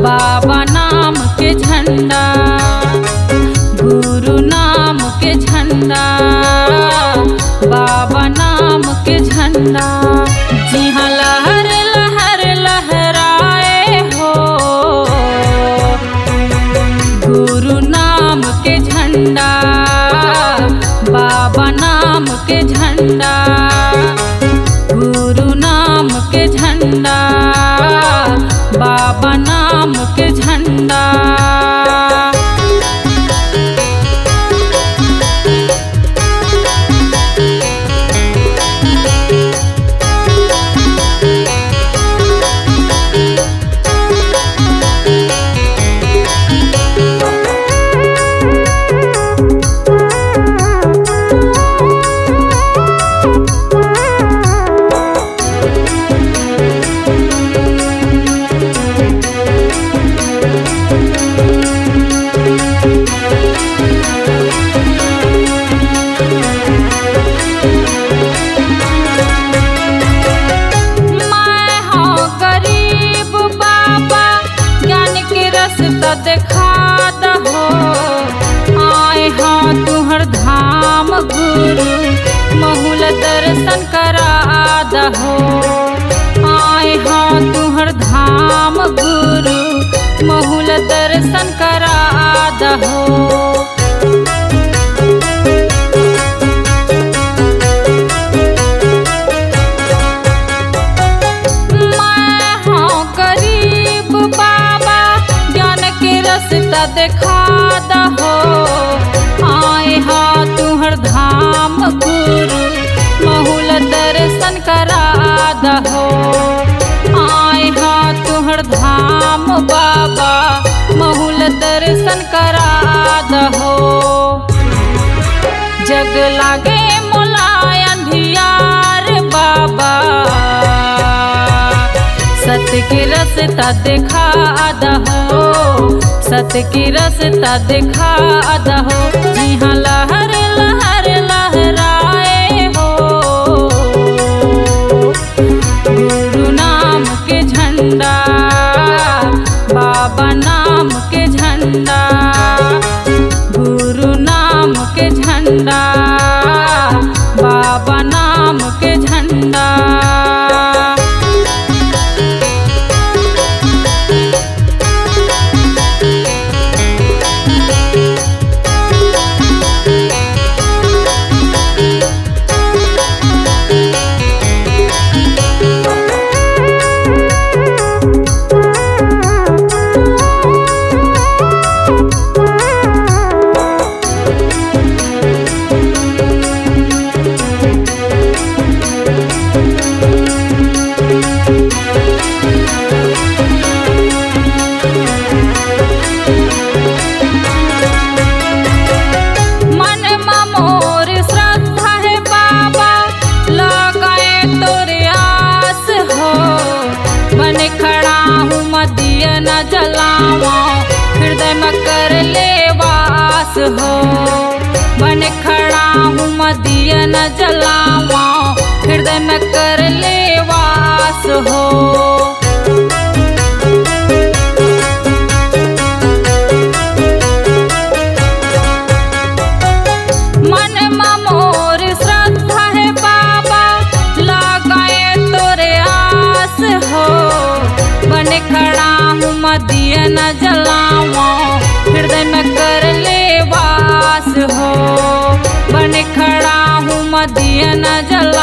बाबा नाम के झंडा, गुरु नाम के झंडा, बाबा नाम के झंडा। जी हाँ लहर लहर लहराए हो, गुरु नाम के झंडा, बाबा नाम के झंडा, गुरु नाम के झंडा, बाबा नाम के झंडा। देखा दहो आए हाँ तुहर धाम गुरु, महुल दर्शन करा दहो। आए हाँ तुहर धाम गुरु, महुल दर्शन करा दहो। देखा दहो आए हाँ तुहर धाम गुरु, महुल दर्शन करा दहो। आए हाँ तुहर धाम बाबा, महुल दर्शन करा दहो। जग लागे मोलाय अंधियार बाबा, सत्य की रसता दिखा दहो, सत्य की रसता दिखा दहो। जी हाँ लहर लहर लहराए हो, गुरु नाम के झंडा, बाबा नाम के झंडा, गुरु नाम के झंडा, बाबा नाम के झंडा। न जलावा हृदय में कर ले वास हो। बन खड़ा हूँ मदिया न जलावा हृदय में कर ले वास हो। मन मोर श्रद्धा है बाबा, लगाए तोरे आस हो। बन खड़ा मदिया न जलावा हृदय में कर ले वास हो। बन खड़ा हूँ मदिया न जला